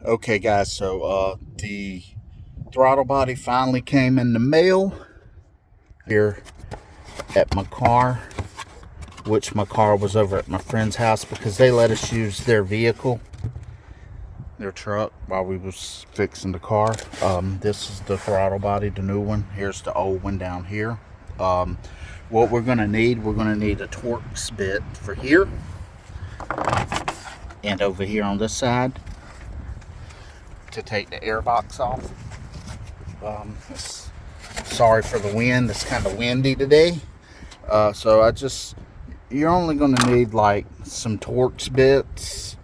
Okay guys, so the throttle body finally came in the mail here at my car, which my car was over at my friend's house because they let us use their vehicle, their truck, while we was fixing the car. This is the throttle body, the new one. Here's the old one down here. What we're gonna need a Torx bit for here and over here on this side to take the air box off. Sorry for the wind, it's kind of windy today. So you're only going to need like some Torx bits,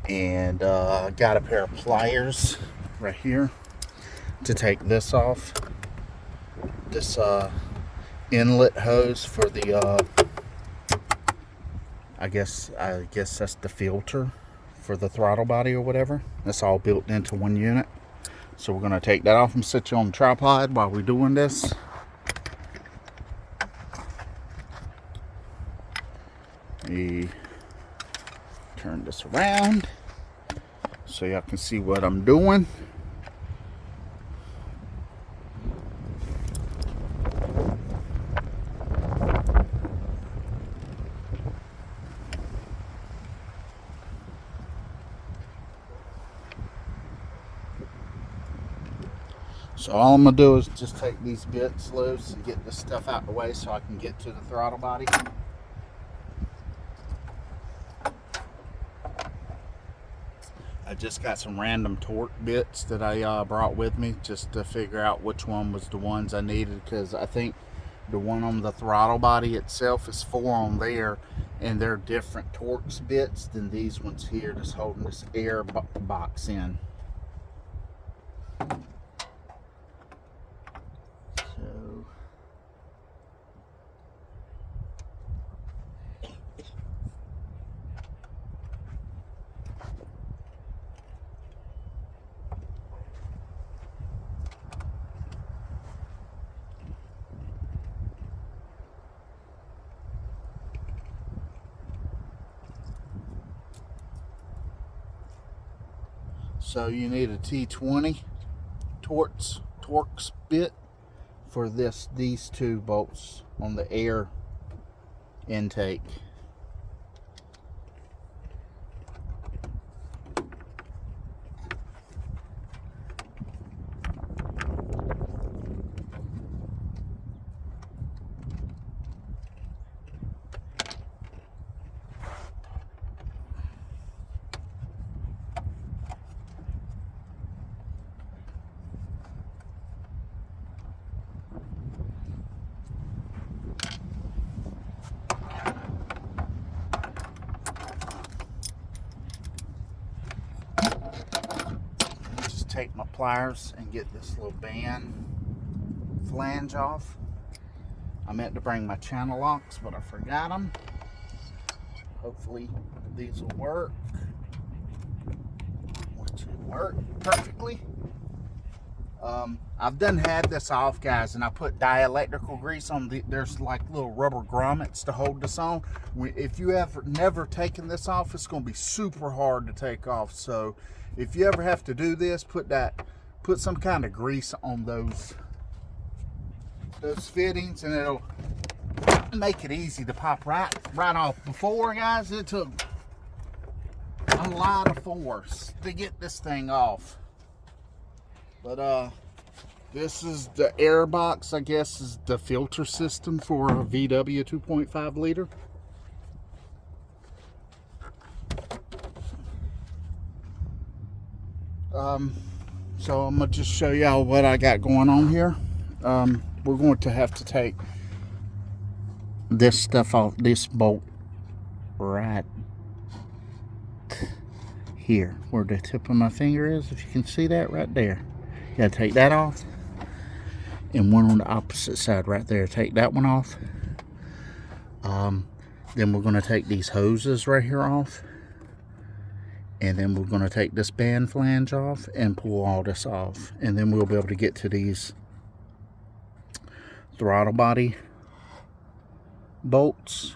and I got a pair of pliers right here to take this off. This inlet hose for the I guess that's the filter for the throttle body or whatever. That's all built into one unit. So we're going to take that off and sit you on the tripod while we're doing this. Me turn this around so y'all can see what I'm doing. So all I'm gonna do is just take these bits loose and get this stuff out of the way so I can get to the throttle body. I just got some random torque bits that I brought with me just to figure out which one was the ones I needed, because I think the one on the throttle body itself is 4 on there, and they're different Torx bits than these ones here that's holding this air box in. So you need a T20 Torx bit for these 2 bolts on the air intake. Take my pliers and get this little band flange off. I meant to bring my channel locks, but I forgot them. Hopefully these will work, which will work perfectly. I've done had this off, guys, and I put dielectrical grease on there's like little rubber grommets to hold this on. If you ever never taken this off, it's going to be super hard to take off. So if you ever have to do this, put some kind of grease on those fittings, and it'll make it easy to pop right off. Before, guys, it took a lot of force to get this thing off. But this is the air box, I guess, is the filter system for a VW 2.5 liter. So I'm gonna just show y'all what I got going on here. We're going to have to take this stuff off, this bolt right here where the tip of my finger is, if you can see that right there. You gotta take that off, and one on the opposite side right there. Take that one off. Then we're gonna take these hoses right here off, and then we're gonna take this band flange off and pull all this off, and then we'll be able to get to these throttle body bolts,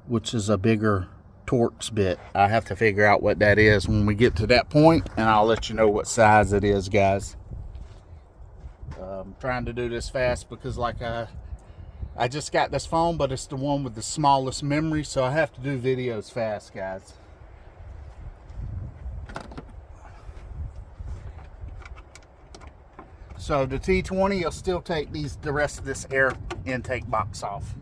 which is a bigger Torx bit. I have to figure out what that is when we get to that point, and I'll let you know what size it is, guys. I'm trying to do this fast because like I just got this phone, but it's the one with the smallest memory, so I have to do videos fast, guys. So the T20 will still take the rest of this air intake box off.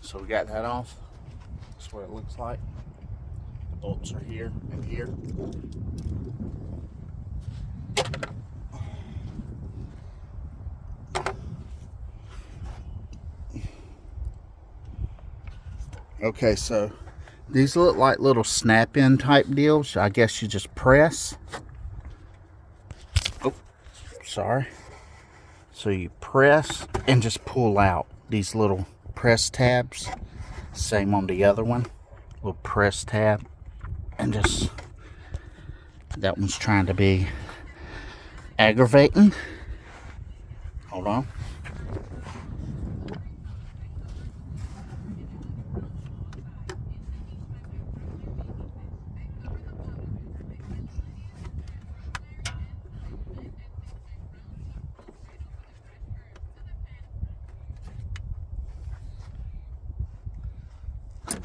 So we got that off. That's what it looks like. The bolts are here and here. Okay, so these look like little snap-in type deals. I guess you just press. Oh, sorry. So you press and just pull out these little press tabs. Same on the other one. Little press tab. And just, that one's trying to be aggravating. Hold on.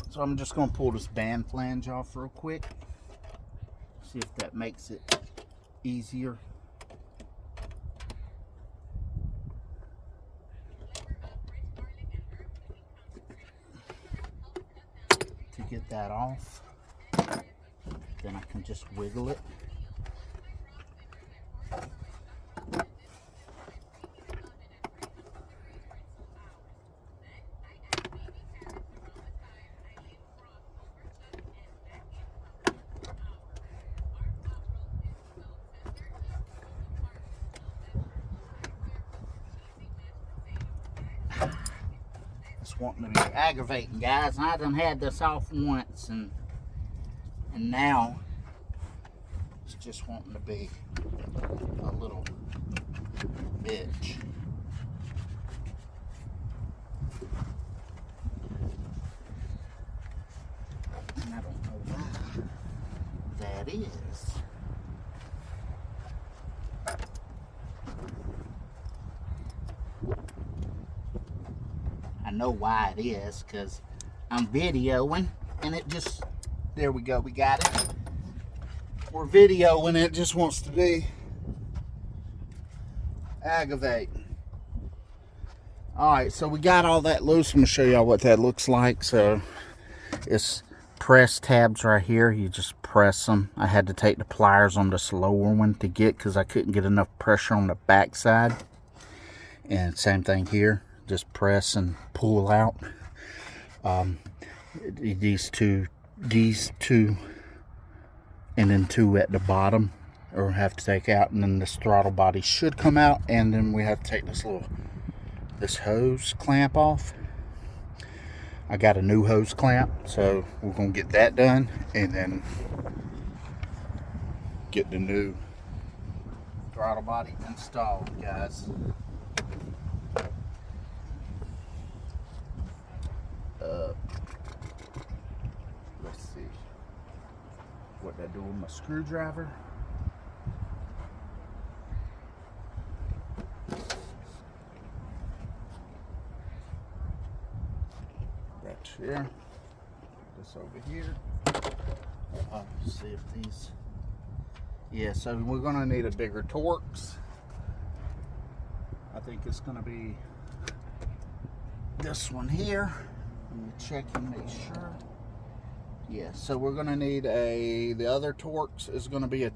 So I'm just going to pull this band flange off real quick. See if that makes it easier. To get that off, then I can just wiggle it. Wanting to be aggravating, guys. I done had this off once, and now it's just wanting to be a little bitch. And I don't know why that is. I know why it is, because I'm videoing and it just, there we go, we got it. We're videoing, it just wants to be aggravating. Alright, so we got all that loose. I'm going to show y'all what that looks like. So it's press tabs right here. You just press them. I had to take the pliers on this lower one to get, because I couldn't get enough pressure on the back side. And same thing here. Just press and pull out. These two, and then two at the bottom, or have to take out, and then this throttle body should come out, and then we have to take this hose clamp off. I got a new hose clamp, so we're gonna get that done, and then get the new throttle body installed, guys. Let's see what I do with my screwdriver. That's here. This over here. Let's see if these. Yeah, so we're gonna need a bigger Torx. I think it's gonna be this one here. Let me check and make sure. Yeah, so we're gonna need the other Torx is gonna be a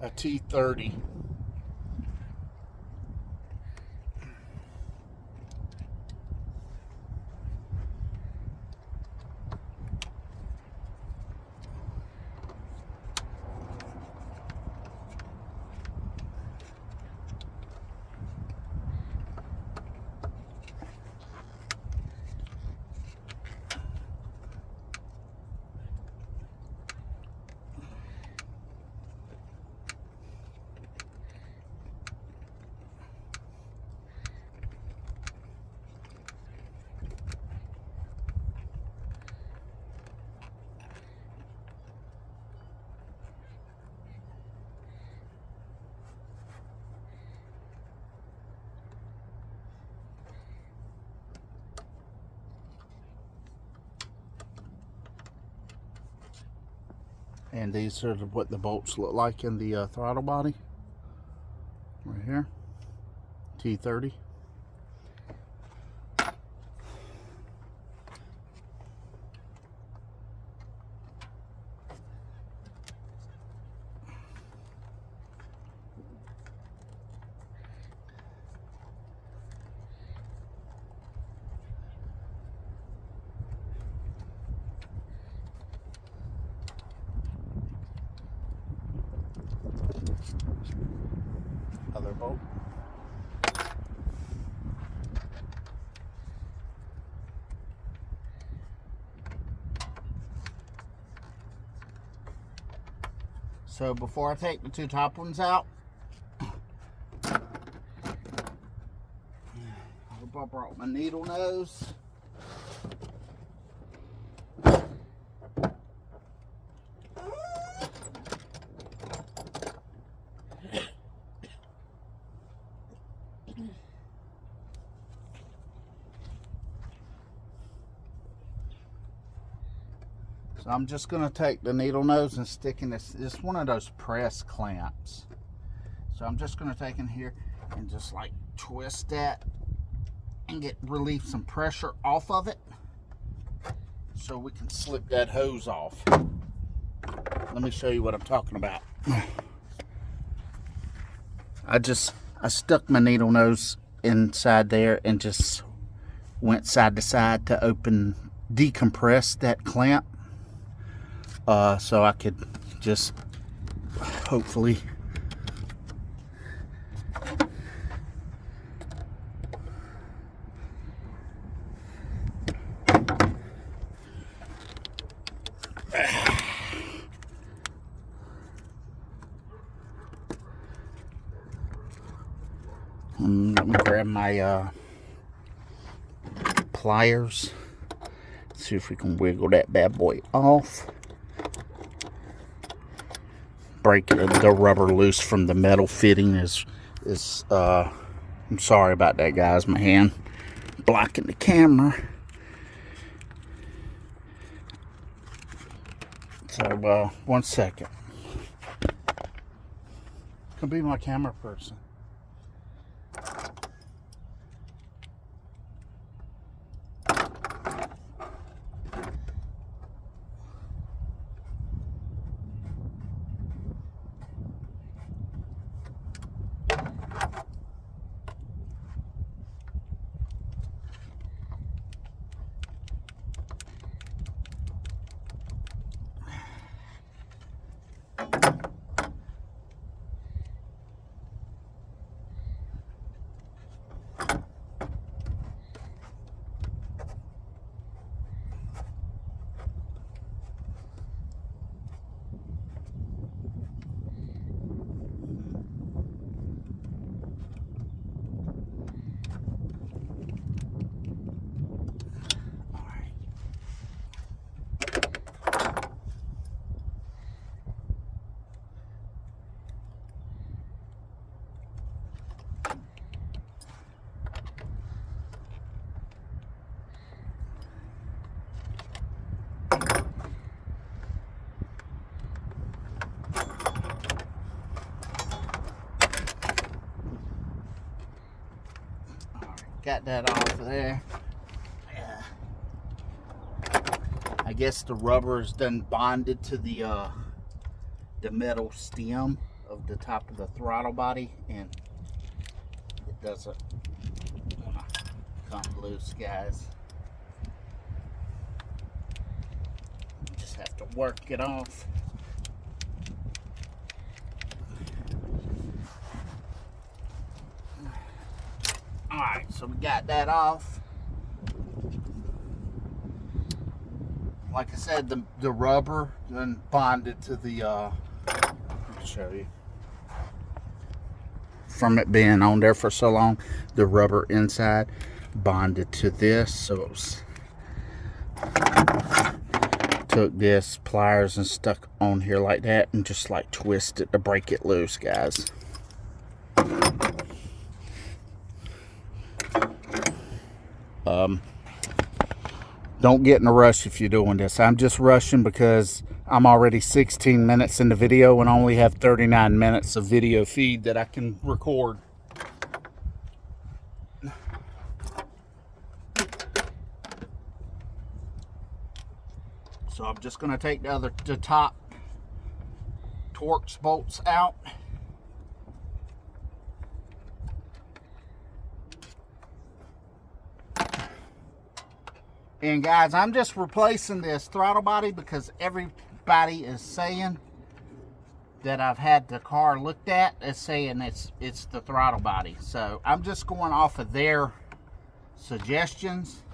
a T30. And these are what the bolts look like in the throttle body. Right here. T30. Other bolt. So before I take the two top ones out, I hope I brought my needle nose. So I'm just going to take the needle nose and stick in this. It's one of those press clamps. So I'm just going to take in here and just like twist that and relieve some pressure off of it so we can slip that hose off. Let me show you what I'm talking about. I stuck my needle nose inside there and just went side to side to decompress that clamp. So I could just hopefully let me grab my pliers, see if we can wiggle that bad boy off. Break the rubber loose from the metal fitting is I'm sorry about that, guys. My hand blocking the camera. So 1 second. Can be my camera person. Got that off of there. Yeah. I guess the rubber is done bonded to the metal stem of the top of the throttle body, and it doesn't want to come loose, guys. You just have to work it off. Alright, so we got that off. Like I said, the rubber then bonded to the, let me show you. From it being on there for so long, the rubber inside bonded to this. So it was, took this pliers and stuck on here like that and just like twist it to break it loose, guys. Don't get in a rush if you're doing this. I'm just rushing because I'm already 16 minutes in the video and only have 39 minutes of video feed that I can record. So I'm just going to take the top Torx bolts out. And guys, I'm just replacing this throttle body because everybody is saying that I've had the car looked at is saying it's the throttle body. So I'm just going off of their suggestions.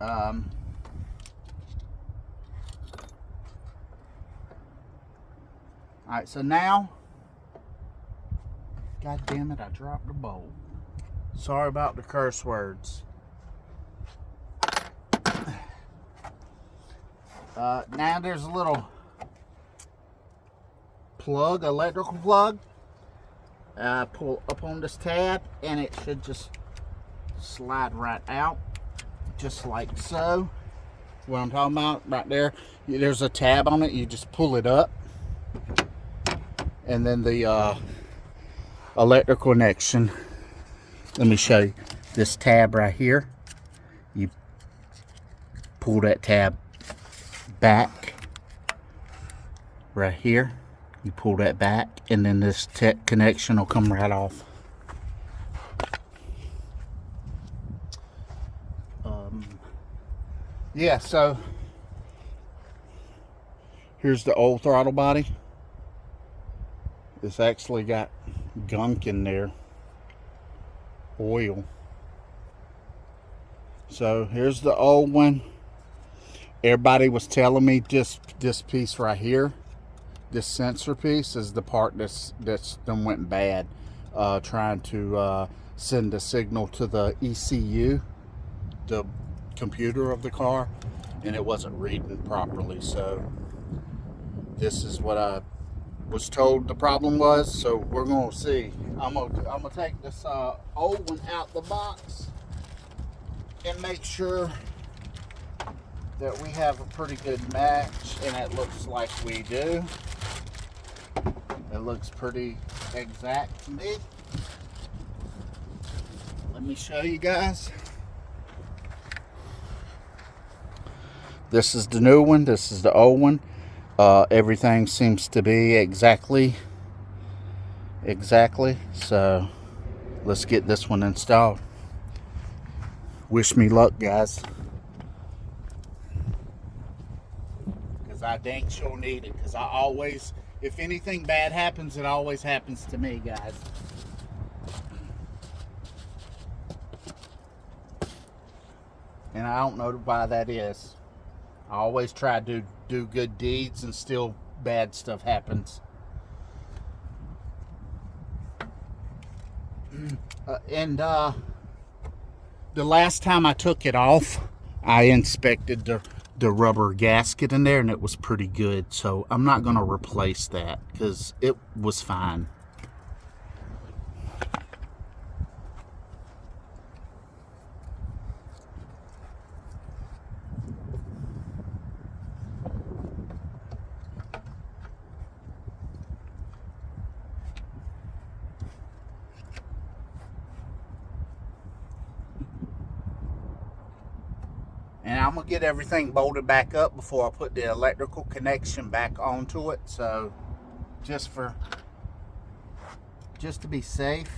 All right, so now, God damn it, I dropped the bowl. Sorry about the curse words. Now there's a little plug, electrical plug. Pull up on this tab and it should just slide right out, just like so. What I'm talking about right there, there's a tab on it. You just pull it up, and then the electrical connection. Let me show you this tab right here. You pull that tab back right here, you pull that back, and then this connection will come right off. Yeah, so here's the old throttle body. It's actually got gunk in there, oil. So here's the old one. Everybody was telling me this piece right here, this sensor piece, is the part that's done went bad, trying to send a signal to the ECU, the computer of the car, and it wasn't reading properly. So this is what I was told the problem was. So we're gonna see. I'm gonna take this old one out the box and make sure that we have a pretty good match, and it looks like we do. It looks pretty exact to me. Let me show you guys. This is the new one, this is the old one. Everything seems to be exactly. So let's get this one installed. Wish me luck, guys. I dang sure need it, because I always, if anything bad happens, it always happens to me, guys. And I don't know why that is. I always try to do good deeds and still bad stuff happens. The last time I took it off, I inspected the rubber gasket in there, and it was pretty good. So I'm not going to replace that because it was fine. And I'm going to get everything bolted back up before I put the electrical connection back onto it. So just for just to be safe.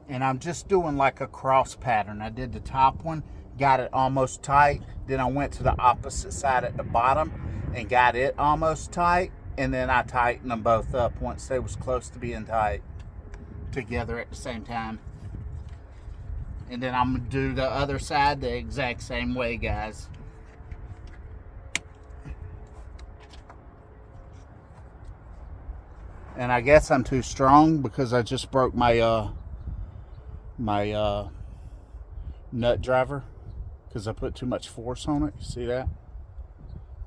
And I'm just doing like a cross pattern. I did the top one, got it almost tight. Then I went to the opposite side at the bottom and got it almost tight. And then I tightened them both up once they was close to being tight together at the same time. And then I'm gonna do the other side the exact same way, guys. And I guess I'm too strong because I just broke my nut driver because I put too much force on it. You see that?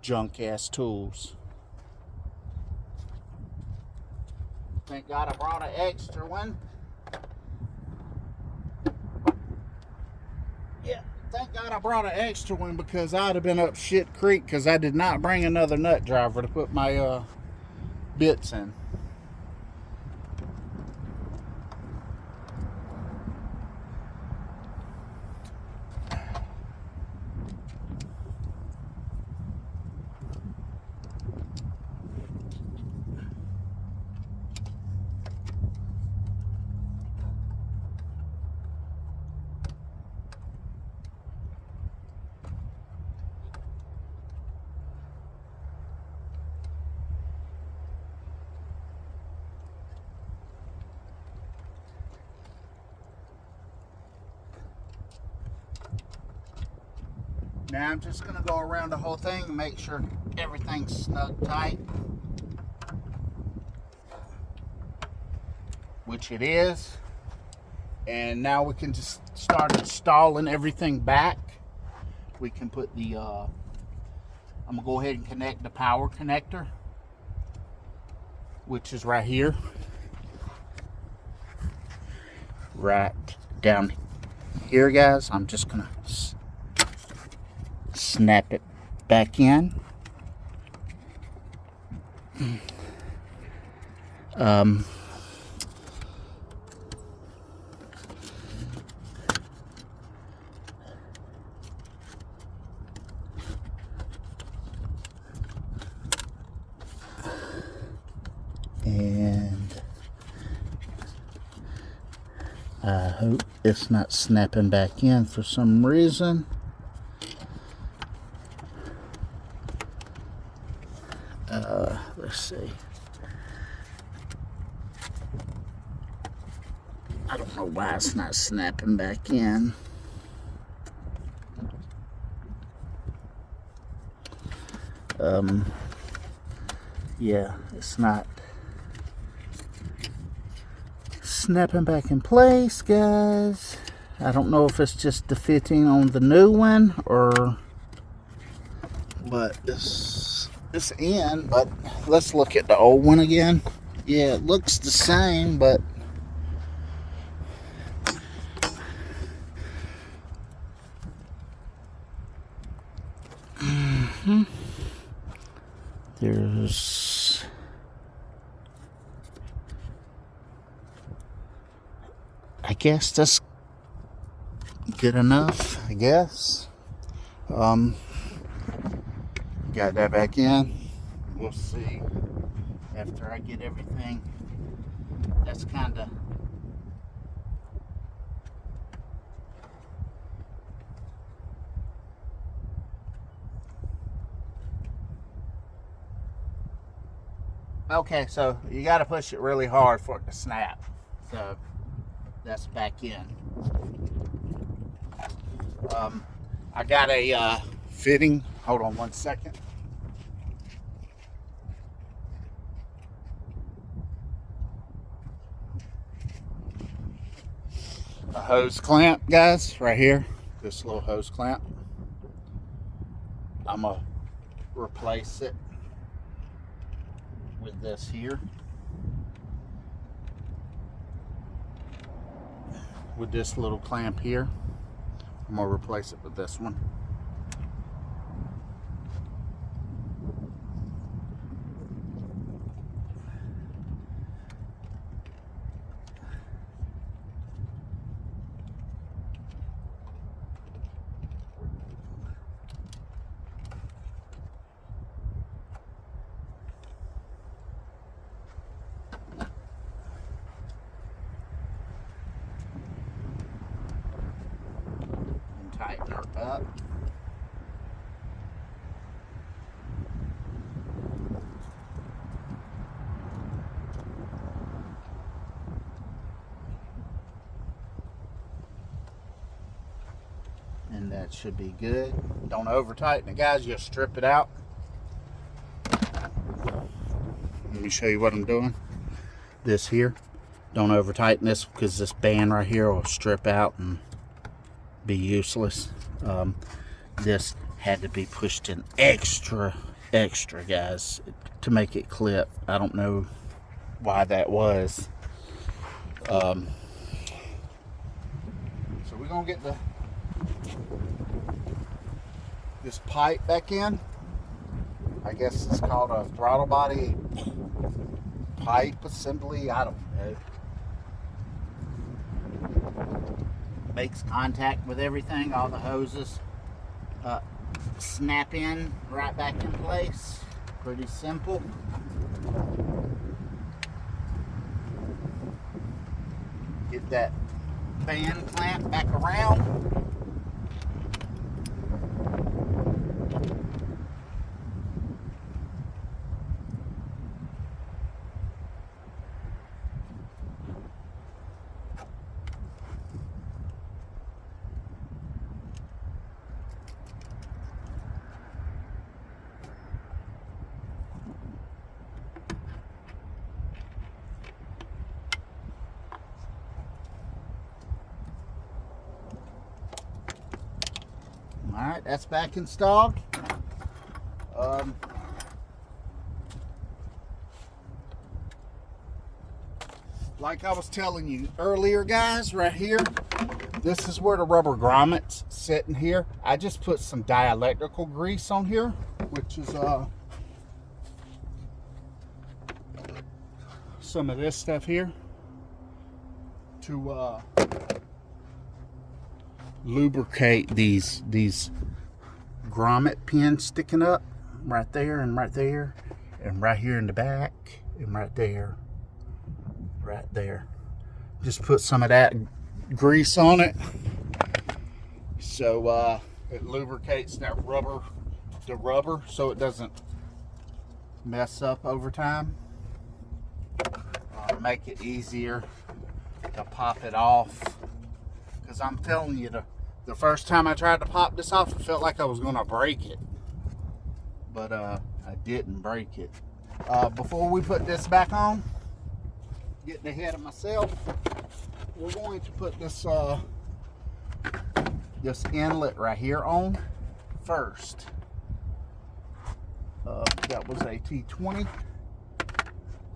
Junk ass tools. Thank God I brought an extra one. Yeah, thank God I brought an extra one because I'd have been up shit creek because I did not bring another nut driver to put my bits in. Now I'm just going to go around the whole thing and make sure everything's snug tight. Which it is. And now we can just start installing everything back. We can put the, I'm going to go ahead and connect the power connector, which is right here. Right down here, guys. I'm just going to snap it back in. And I hope it's not snapping back in for some reason. Let's see. I don't know why it's not snapping back in. Yeah, it's not snapping back in place, guys. I don't know if it's just the fitting on the new one or but it's in. But let's look at the old one again. Yeah, it looks the same, but there's, I guess that's good enough, I guess. Got that back in. We'll see after I get everything. That's kind of okay, so you got to push it really hard for it to snap. So that's back in. I got a fitting. Hold on one second. A hose clamp, guys, right here. This little hose clamp. I'm gonna replace it with this here. With this little clamp here. I'm gonna replace it with this one. Tighten her up. And that should be good. Don't over tighten it, guys. Just strip it out. Let me show you what I'm doing. This here. Don't over tighten this because this band right here will strip out and be useless. This had to be pushed in extra guys to make it clip. I don't know why that was. So we're gonna get this pipe back in. I guess it's called a throttle body pipe assembly. I don't know. Makes contact with everything. All the hoses snap in right back in place. Pretty simple. Get that band clamp back around. Alright, that's back installed. Like I was telling you earlier, guys, right here, this is where the rubber grommets sit in here. I just put some dielectrical grease on here, which is some of this stuff here to lubricate these grommet pins sticking up right there and right there and right here in the back and right there. Just put some of that grease on it so it lubricates that rubber, so it doesn't mess up over time. Make it easier to pop it off, because I'm telling you, the first time I tried to pop this off, it felt like I was gonna break it, but I didn't break it. Before we put this back on, getting ahead of myself. We're going to put this this inlet right here on first. That was a T20.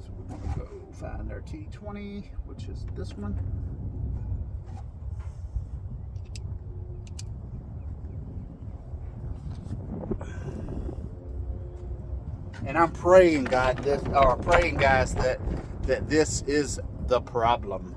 So we're going to go find our T20, which is this one. And I'm praying, guys, that this is the problem.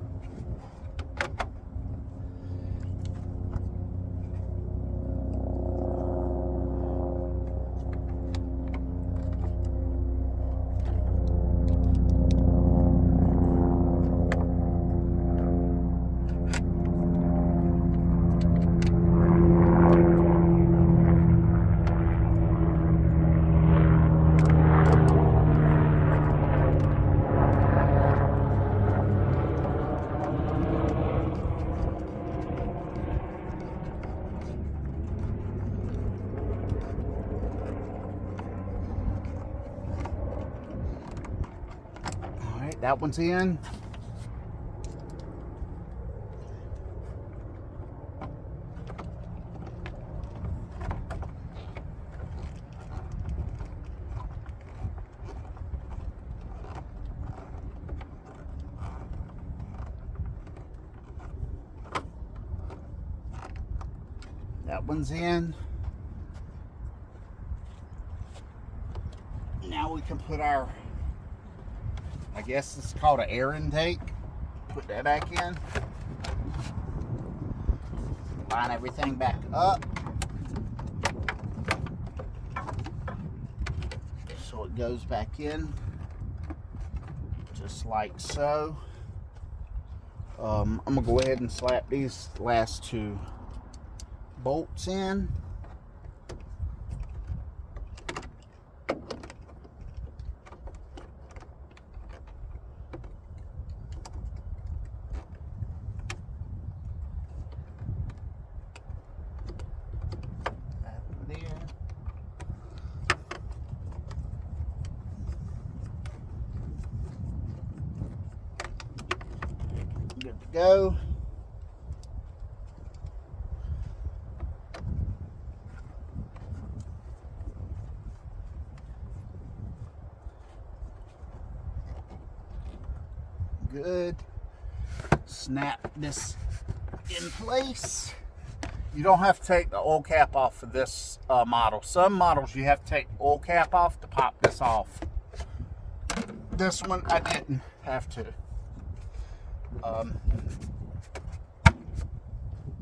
That one's in. That one's in. Now we can put our, I guess it's called an air intake. Put that back in. Line everything back up. So it goes back in. Just like so. I'm going to go ahead and slap these last two bolts in. Good to go. Good. Snap this in place. You don't have to take the oil cap off of this model. Some models you have to take the oil cap off to pop this off. This one I didn't have to.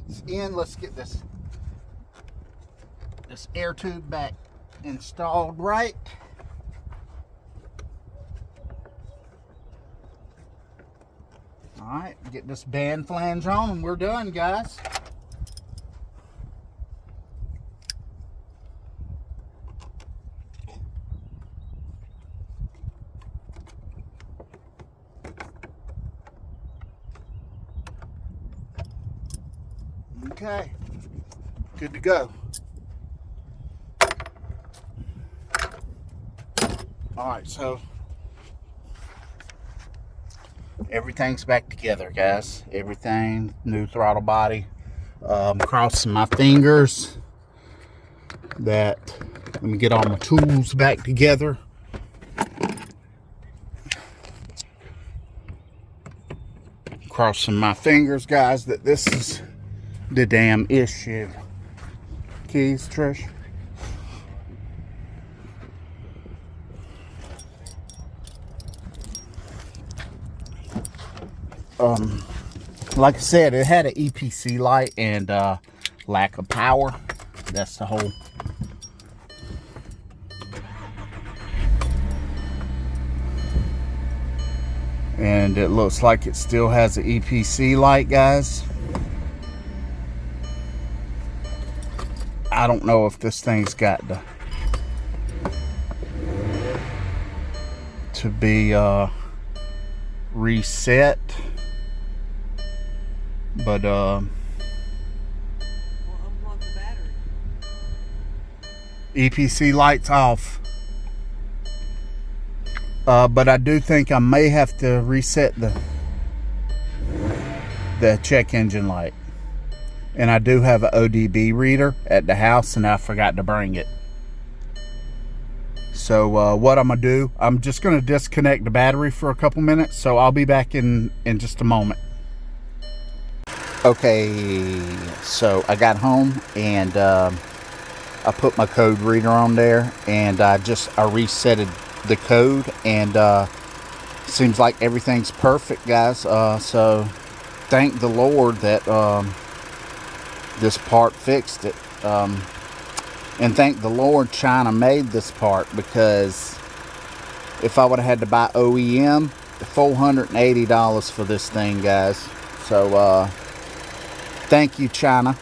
It's in. Let's get this air tube back installed right. Alright, get this band flange on and we're done, guys. Okay, good to go. Alright, so everything's back together, guys. Everything, new throttle body. Crossing my fingers that, let me get all my tools back together. Crossing my fingers, guys, that this is the damn issue. Keys, Trish. Like I said, it had an EPC light and lack of power. That's the whole. And it looks like it still has an EPC light, guys. I don't know if this thing's got to be reset. But well, unplug the battery. EPC lights off. But I do think I may have to reset the the check engine light. And I do have an ODB reader at the house, and I forgot to bring it. So what I'm gonna do, I'm just gonna disconnect the battery for a couple minutes, so I'll be back in just a moment. Okay, so I got home and I put my code reader on there, and I resetted the code, and seems like everything's perfect, guys. So thank the Lord that this part fixed it. And thank the Lord China made this part, because if I would have had to buy OEM, $480 for this thing, guys. So thank you, China.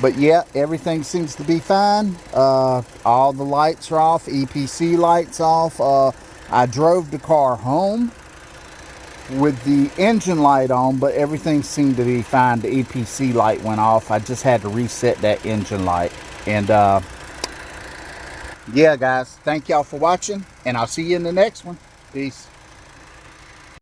But yeah, everything seems to be fine. All the lights are off, EPC lights off. I drove the car home with the engine light on, but everything seemed to be fine. The EPC light went off. I just had to reset that engine light. And yeah, guys, thank y'all for watching, and I'll see you in the next one. Peace.